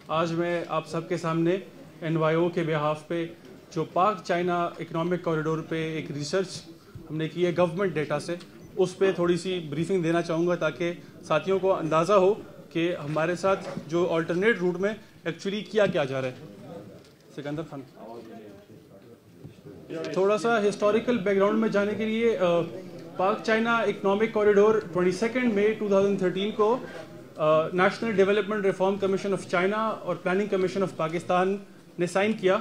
آج میں آپ سب کے سامنے NYO کے بہاف پہ جو پاک چائنا اکنامک کوریڈور پہ ایک ریسرچ ہم نے کی ہے گورنمنٹ ڈیٹا سے، اس پہ تھوڑی سی بریفنگ دینا چاہوں گا تاکہ ساتھیوں کو اندازہ ہو کہ ہمارے ساتھ جو آلٹرنیٹ روٹ میں ایکچولی کیا جا رہا ہے۔ سکندر خان، تھوڑا سا ہسٹوریکل بیک گراؤنڈ میں جانے کے لیے پاک چائنا اکنامک کوریڈور 22 مئی 2013 کو national development reform commission of China اور پلاننگ کمیشن آف پاکستان نے سائن کیا،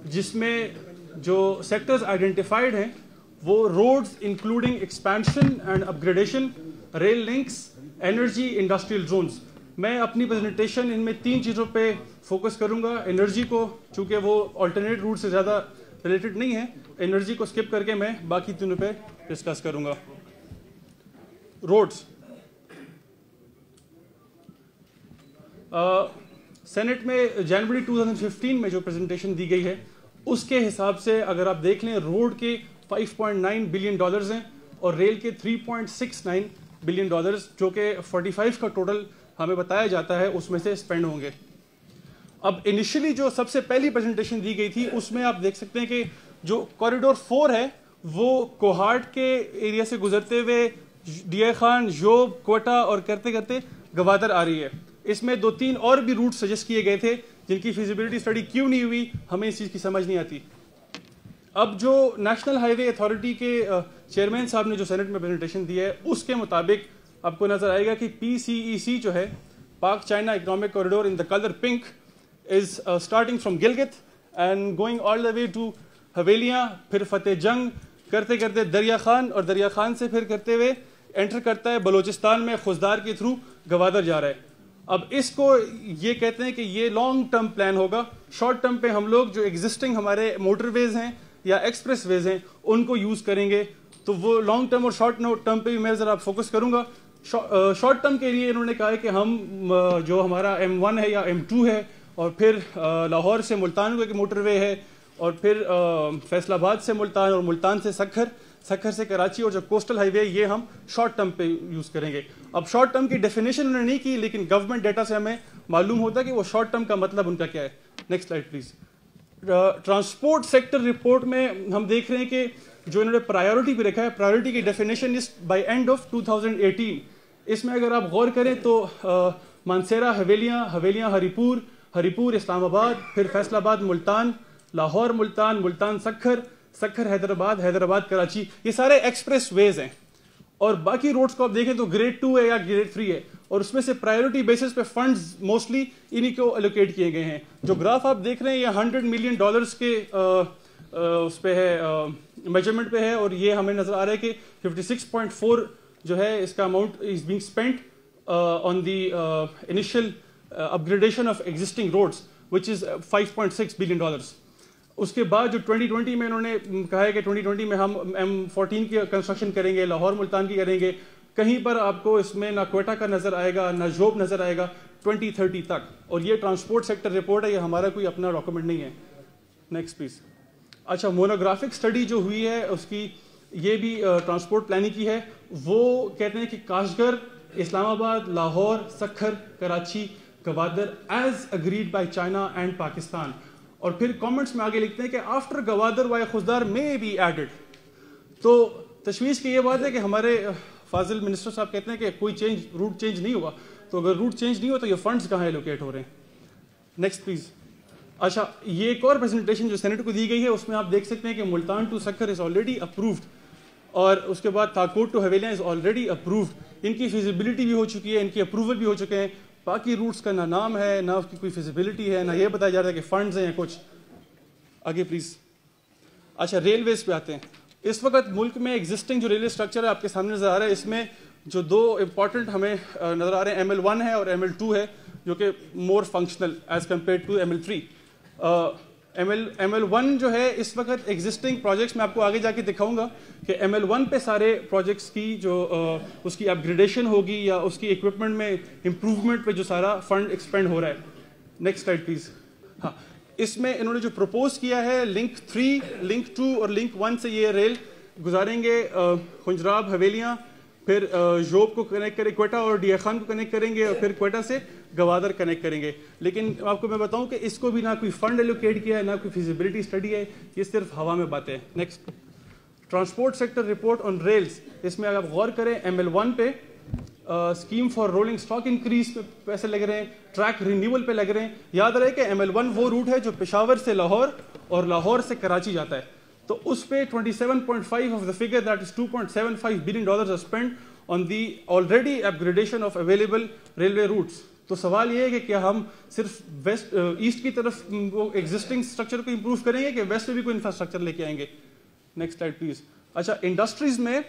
جس میں جو سیکٹرز آئیڈینٹیفائڈ ہیں وہ roads including expansion and upgradation, rail links, energy, industrial zones. میں اپنی پریزنٹیشن ان میں 3 چیزوں پہ فوکس کروں گا۔ انرجی کو، چونکہ وہ آلٹرنیٹ روٹ سے زیادہ ریلیٹڈ نہیں ہے، انرجی کو اسکپ کر کے میں باقی تینوں پہ ڈسکس کروں گا۔ روڈز، سینٹ میں جنوری 2015 میں جو پریزنٹیشن دی گئی ہے اس کے حساب سے اگر آپ دیکھ لیں، روڈ کے $5.9 بلین ہیں اور ریل کے $3.69 بلین، جو کہ 45 کا ٹوٹل ہمیں بتایا جاتا ہے اس میں سے اسپینڈ ہوں گے۔ اب انیشلی جو سب سے پہلی پریزنٹیشن دی گئی تھی اس میں آپ دیکھ سکتے ہیں کہ جو کوریڈور 4 ہے وہ کوہاٹ کے ایریا سے گزرتے ہوئے ڈی خان، جوب، کوٹا اور کرتے کرتے گوادر آ رہی ہے۔ اس میں 2-3 اور بھی روٹ سجیسٹ کیے گئے تھے جن کی فیزیبلٹی اسٹڈی کیوں نہیں ہوئی ہمیں اس چیز کی سمجھ نہیں آتی۔ اب جو نیشنل ہائی وے اتھارٹی کے چیئرمین صاحب نے جو سینٹ میں پریزنٹیشن دی ہے اس کے مطابق آپ کو نظر آئے گا کہ PCEC جو ہے، Pak China economic corridor in the colour pink, is starting from Gilgit and going all the way to Havelian, پھر فتح جنگ کرتے کرتے دریا خان، اور دریا خان سے پھر کرتے ہوئے انٹر کرتا ہے بلوچستان میں خوزدار کے تھرو گوادر جا رہا ہے۔ اب اس کو یہ کہتے ہیں کہ یہ لانگ ٹرم پلان ہوگا۔ شارٹ ٹرم پہ ہم لوگ جو ایگزسٹنگ ہمارے موٹر ویز ہیں یا ایکسپریس ویز ہیں ان کو یوز کریں گے، تو وہ لانگ ٹرم اور شارٹ ٹرم پہ بھی میں ذرا فوکس کروں گا۔ شارٹ ٹرم کے لیے انہوں نے کہا ہے کہ ہم جو ہمارا M1 ہے یا M2 ہے، اور پھر لاہور سے ملتان کو ایک موٹر وے ہے، اور پھر فیصل آباد سے ملتان اور ملتان سے سکھر، سکھر سے کراچی، اور جو کوسٹل ہائی وے یہ ہم شارٹ ٹرم پہ یوز کریں گے۔ اب شارٹ ٹرم کی ڈیفینیشن انہوں نے نہیں کی، لیکن گورنمنٹ ڈیٹا سے ہمیں معلوم ہوتا ہے کہ وہ شارٹ ٹرم کا مطلب ان کا کیا ہے۔ Next slide please. Transport sector report میں ہم دیکھ رہے ہیں کہ جو انہوں نے پرائیورٹی پہ رکھا ہے، پرائیورٹی کی definition is by and of 2018۔ اس میں اگر آپ غور کریں تو مانسیرا حویلیاں، حویلیاں ہری پور، ہری پور اسلام آباد، پھر فیصل آباد ملتان، لاہور ملتان، ملتان سکھر، سکھر حیدرآباد، حیدرآباد کراچی، یہ سارے ایکسپریس ویز ہیں۔ اور باقی روڈز کو آپ دیکھیں تو گریڈ 2 ہے یا گریڈ 3 ہے، اور اس میں سے پرائیورٹی بیسس پہ فنڈز موسٹلی انہی کو الوکیٹ کیے گئے ہیں۔ جو گراف آپ دیکھ رہے ہیں یہ $100 ملین کے اس پہ ہے، میجرمنٹ پہ ہے، اور یہ ہمیں نظر آ رہا ہے کہ 56.4 جو ہے اس کا amount is being spent on the initial upgradation of existing roads which is $5.6 billion. اس کے بعد جو 2020 میں انہوں نے کہا ہے کہ 2020 میں ہم M14 کی کنسٹرکشن کریں گے، لاہور ملتان کی کریں گے۔ کہیں پر آپ کو اس میں نہ کوئٹہ کا نظر آئے گا نہ جوب نظر آئے گا 2030 تک، اور یہ ٹرانسپورٹ سیکٹر رپورٹ ہے، یہ ہمارا کوئی اپنا ڈاکومنٹ نہیں ہے۔ Next please. اچھا، مونوگرافک اسٹڈی جو ہوئی ہے اس کی، یہ بھی ٹرانسپورٹ پلاننگ کی ہے۔ وہ کہتے ہیں کہ کاشگر، اسلام آباد، Lahore, Sukkur, Karachi, Gwadar as agreed by China and Pakistan, اور پھر کامنٹس میں آگے لکھتے ہیں کہ آفٹر گوادر وائی خوزدار میں بی ایڈڈ۔ تو تشویش کی یہ بات ہے کہ ہمارے فاضل منسٹر صاحب کہتے ہیں کہ کوئی روٹ چینج نہیں ہوا، تو اگر روٹ چینج نہیں ہوا تو یہ فنڈز کہاں ایلوکیٹ ہو رہے ہیں۔ Next please. اچھا، یہ ایک اور پریزنٹیشن جو سینٹ کو دی گئی ہے اس میں آپ دیکھ سکتے ہیں کہ Multan to Sukkur is already approved, اور اس کے بعد Thakot to Havelian is already approved. ان کی فیزیبلٹی بھی ہو چکی ہے، ان کی اپروول بھی ہو چکے ہیں۔ باقی روٹس کا نہ نام ہے، نہ اس کی کوئی فیزیبلٹی ہے، نہ یہ بتایا جا رہا ہے کہ فنڈز ہیں یا کچھ۔ آگے پلیز۔ اچھا، ریلویز پہ آتے ہیں۔ اس وقت ملک میں ایگزسٹنگ جو ریلوے اسٹرکچر ہے آپ کے سامنے نظر آ رہا ہے، اس میں جو 2 امپورٹنٹ ہمیں نظر آ رہے ہیں، ML1 ہے اور ML2 ہے، جو کہ more functional as compare to ML3۔ ML1 جو ہے اس وقت ایگزسٹنگ پروجیکٹس میں آپ کو آگے جا کے دکھاؤں گا کہ ML1 پہ سارے پروجیکٹس کی جو اس کی اپ گریڈیشن ہوگی یا اس کی اکوپمنٹ میں امپروومنٹ پہ جو سارا فنڈ ایکسپینڈ ہو رہا ہے۔ Next slide please. ہاں، اس میں انہوں نے جو پروپوز کیا ہے لنک 3، لنک 2 اور لنک 1 سے یہ ریل گزاریں گے خنجراب، حویلیاں، پھر جوب کو کنیکٹ کریں کوئٹہ اور ڈی خان کو کنیکٹ کریں گے اور پھر کوئٹہ سے گوادر کنیکٹ کریں گے. لیکن آپ کو میں بتاؤں کہ اس کو بھی نہ کوئی فنڈ ایلوکیٹ کیا ہے نہ کوئی فیزیبلٹی اسٹڈی ہے, یہ صرف ہوا میں باتیں. Next, transport sector report on rails. اس میں اگر آپ غور کریں ML1 پہ scheme for rolling stock increase پہ پیسے لگ رہے ہیں, ٹریک رینیول پہ لگ رہے ہیں. یاد رہے کہ ML1 وہ روٹ ہے جو پشاور سے لاہور اور لاہور سے کراچی جاتا ہے, تو اس پہ 27.5 of the figure that is $2.75 billion are spent on the already upgradation of available railway routes. تو سوال یہ ہے کہ کیا ہم صرف ویسٹ ایسٹ کی طرف ایگزسٹنگ اسٹرکچر کو امپروو کریں گے کہ ویسٹ میں بھی کوئی انفراسٹرکچر لے کے آئیں گے. Next slide please. اچھا, انڈسٹریز میں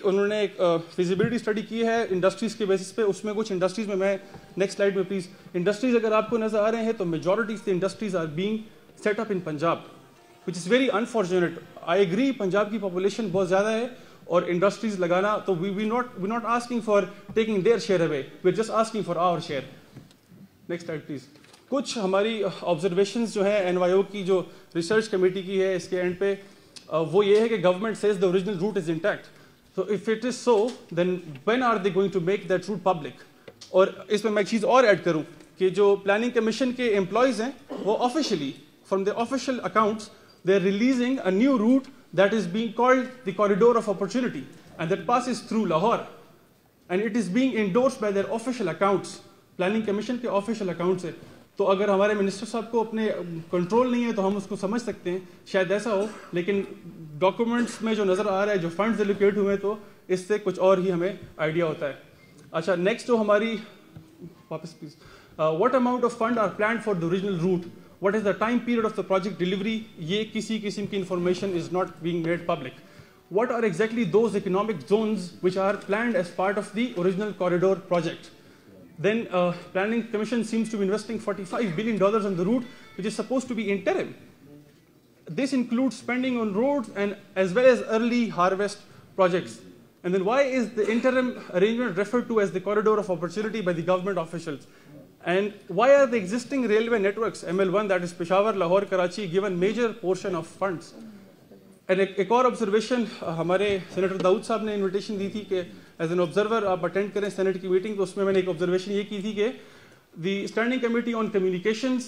انہوں نے ایک فیزیبلٹی اسٹڈی کی ہے انڈسٹریز کے بیسس پہ. اس میں کچھ انڈسٹریز میں نیکسٹ سلائڈ میں پلیز, انڈسٹریز اگر آپ کو نظر آ رہے ہیں تو majority of the industries are being set up in Punjab, which is very unfortunate. I agree, Punjab کی پاپولیشن بہت زیادہ ہے اور انڈسٹریز لگانا, تو we not asking for taking their share away, we just asking for our share. Next slide please. کچھ ہماری observations جو ہیں NYO کی جو ریسرچ کمیٹی کی ہے اس کے اینڈ پہ, وہ یہ ہے کہ government says the original route is intact. So if it is so, then when are they going to make that route public? اور اس میں ایک چیز اور ایڈ کروں کہ جو پلاننگ کمیشن کے امپلائیز ہیں وہ officially from the official accounts they are releasing a new route that is being called the corridor of opportunity and that passes through Lahore and it is being endorsed by their official accounts. Planning commission کے official account سے. تو اگر ہمارے minister صاحب کو اپنے control نہیں ہے تو ہم اس کو سمجھ سکتے ہیں, شاید ایسا ہو, لیکن ڈاکومنٹس میں جو نظر آ رہا ہے جو فنڈز ایلوکیٹ ہوئے تو اس سے کچھ اور ہی ہمیں آئیڈیا ہوتا ہے. اچھا, نیکسٹ جو ہماری واپس please, what amount of fund are planned for the original route, what is the time period of the project delivery, یہ کسی قسم کی information is not being made public. What are exactly those economic zones which are planned as part of the original corridor project? Then Planning Commission seems to be investing $45 billion on the route, which is supposed to be interim. This includes spending on roads and as well as early harvest projects. And then why is the interim arrangement referred to as the corridor of opportunity by the government officials? And why are the existing railway networks, ML1, that is Peshawar, Lahore, Karachi, given major portion of funds? ایک اور observation ہمارے senator داؤد صاحب نے invitation دی تھی کہ as an observer آپ attend کریں senate کی میٹنگ, تو اس میں نے ایک آبزرویشن یہ کی تھی کہ the standing committee on communications,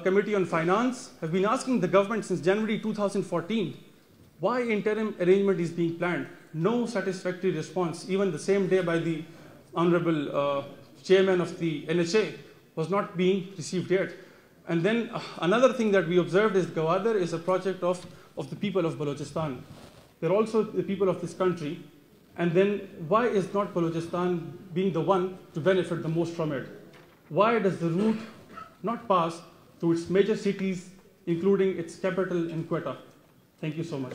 committee on finance have been asking the government since January 2014 why interim arrangement is being planned. No satisfactory response, even the same day by the honorable chairman of the NHA was not being received yet. And then another thing that we observed is Gwadar is a project of the people of Balochistan. They're also the people of this country. And then why is not Balochistan being the one to benefit the most from it? Why does the route not pass through its major cities, including its capital in Quetta? Thank you so much.